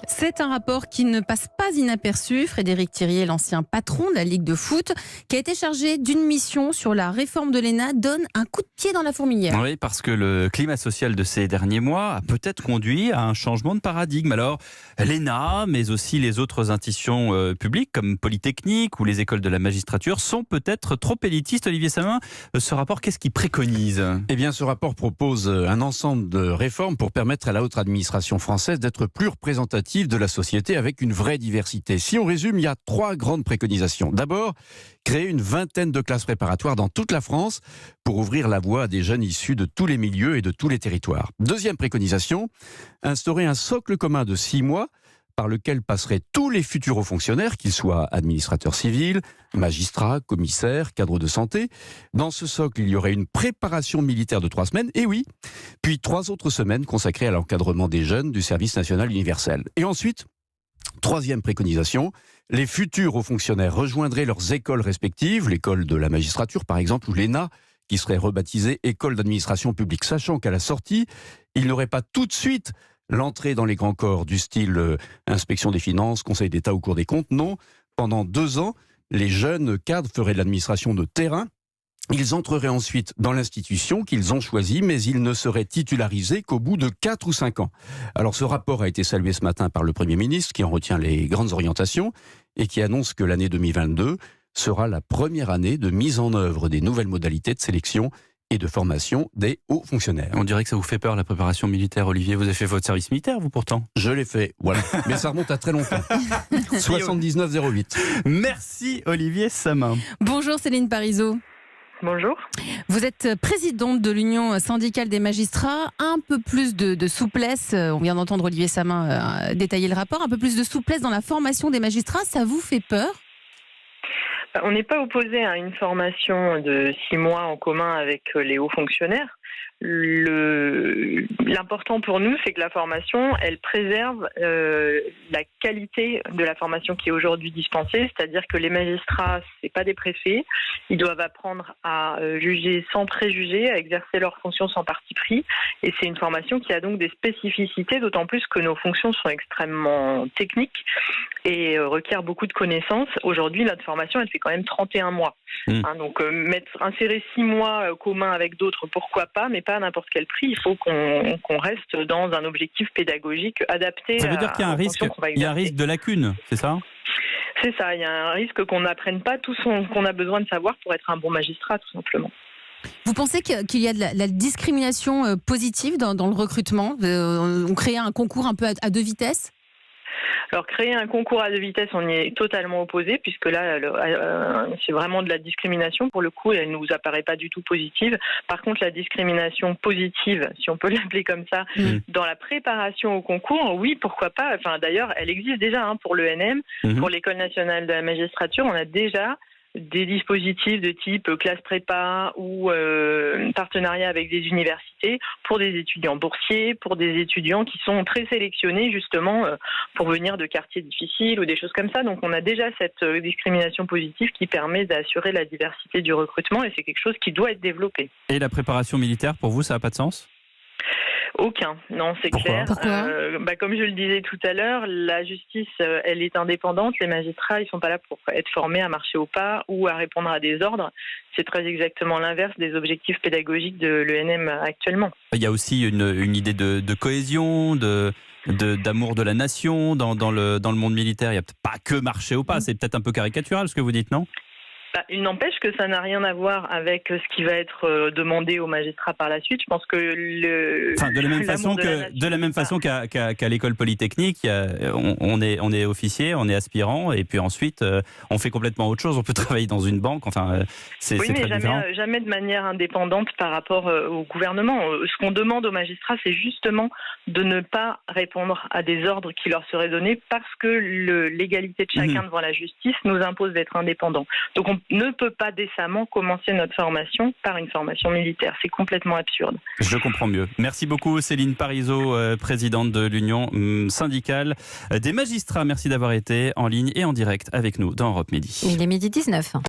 C'est un rapport qui ne passe pas inaperçu. Frédéric Thiriet, l'ancien patron de la Ligue de foot, qui a été chargé d'une mission sur la réforme de l'ENA, donne un coup de pied dans la fourmilière. Oui, parce que le climat social de ces derniers mois a peut-être conduit à un changement de paradigme. Alors, l'ENA, mais aussi les autres institutions publiques comme Polytechnique ou les écoles de la magistrature sont peut-être trop élitistes. Olivier Samin, ce rapport, qu'est-ce qu'il préconise ? Eh bien, ce rapport propose un ensemble de réformes pour permettre à la haute administration française d'être plus représentative de la société avec une vraie diversité. Si on résume, il y a 3 grandes préconisations. D'abord, créer une vingtaine de classes préparatoires dans toute la France pour ouvrir la voie à des jeunes issus de tous les milieux et de tous les territoires. Deuxième préconisation, instaurer un socle commun de 6 mois par lequel passeraient tous les futurs hauts fonctionnaires, qu'ils soient administrateurs civils, magistrats, commissaires, cadres de santé. Dans ce socle, il y aurait une préparation militaire de 3 semaines, et oui, puis 3 autres semaines consacrées à l'encadrement des jeunes du service national universel. Et ensuite, 3e préconisation, les futurs hauts fonctionnaires rejoindraient leurs écoles respectives, l'école de la magistrature par exemple, ou l'ENA, qui serait rebaptisée École d'administration publique, sachant qu'à la sortie, ils n'auraient pas tout de suite l'entrée dans les grands corps du style inspection des finances, Conseil d'État ou Cour des comptes. Non, pendant 2 ans, les jeunes cadres feraient de l'administration de terrain. Ils entreraient ensuite dans l'institution qu'ils ont choisie, mais ils ne seraient titularisés qu'au bout de 4 ou 5 ans. Alors ce rapport a été salué ce matin par le Premier ministre, qui en retient les grandes orientations et qui annonce que l'année 2022 sera la première année de mise en œuvre des nouvelles modalités de sélection et de formation des hauts fonctionnaires. On dirait que ça vous fait peur, la préparation militaire, Olivier. Vous avez fait votre service militaire, vous, pourtant ? Je l'ai fait, voilà. Mais ça remonte à très longtemps. 79-08. Merci, Olivier Samin. Bonjour Céline Parizeau. Bonjour. Vous êtes présidente de l'Union syndicale des magistrats. Un peu plus de souplesse, on vient d'entendre Olivier Samin détailler le rapport, un peu plus de souplesse dans la formation des magistrats, ça vous fait peur ? On n'est pas opposé à une formation de 6 mois en commun avec les hauts fonctionnaires. L'important pour nous, c'est que la formation, elle préserve la qualité de la formation qui est aujourd'hui dispensée, c'est-à-dire que les magistrats, c'est pas des préfets, ils doivent apprendre à juger sans préjugés, à exercer leurs fonctions sans parti pris, et c'est une formation qui a donc des spécificités, d'autant plus que nos fonctions sont extrêmement techniques et requièrent beaucoup de connaissances. Aujourd'hui, notre formation, elle fait quand même 31 mois. Donc insérer 6 mois communs avec d'autres, pourquoi pas, mais pas à n'importe quel prix. Il faut qu'on reste dans un objectif pédagogique adapté. Ça veut dire qu'il y a un risque de lacune, c'est ça ? C'est ça, il y a un risque qu'on n'apprenne pas tout ce qu'on a besoin de savoir pour être un bon magistrat, tout simplement. Vous pensez qu'il y a de la discrimination positive dans le recrutement ? On crée un concours un peu à 2 vitesses ? Alors, créer un concours à 2 vitesses, on y est totalement opposé, puisque là, c'est vraiment de la discrimination. Pour le coup, elle ne nous apparaît pas du tout positive. Par contre, la discrimination positive, si on peut l'appeler comme ça, dans la préparation au concours, oui, pourquoi pas. Enfin, d'ailleurs, elle existe déjà pour l'ENM, pour l'École nationale de la magistrature. On a déjà des dispositifs de type classe prépa ou partenariat avec des universités pour des étudiants boursiers, pour des étudiants qui sont très sélectionnés justement pour venir de quartiers difficiles ou des choses comme ça. Donc on a déjà cette discrimination positive qui permet d'assurer la diversité du recrutement et c'est quelque chose qui doit être développé. Et la préparation militaire, pour vous, ça n'a pas de sens ? Aucun, non, c'est clair. Pourquoi ? Comme je le disais tout à l'heure, la justice, elle est indépendante. Les magistrats, ils sont pas là pour être formés à marcher au pas ou à répondre à des ordres. C'est très exactement l'inverse des objectifs pédagogiques de l'ENM actuellement. Il y a aussi une idée de cohésion, d'amour de la nation dans le monde militaire. Il n'y a peut-être pas que marcher au pas. C'est peut-être un peu caricatural ce que vous dites, non ? Il n'empêche que ça n'a rien à voir avec ce qui va être demandé aux magistrats par la suite. Je pense que de la même façon qu'à l'école polytechnique, on est officier, on est aspirant, et puis ensuite on fait complètement autre chose. On peut travailler dans une banque. Enfin, c'est très différent. Jamais de manière indépendante par rapport au gouvernement. Ce qu'on demande aux magistrats, c'est justement de ne pas répondre à des ordres qui leur seraient donnés parce que l'égalité de chacun devant la justice nous impose d'être indépendants. Donc on ne peut pas décemment commencer notre formation par une formation militaire. C'est complètement absurde. Je comprends mieux. Merci beaucoup Céline Parizeau, présidente de l'Union syndicale des magistrats. Merci d'avoir été en ligne et en direct avec nous dans Europe Midi. Il est 12h19.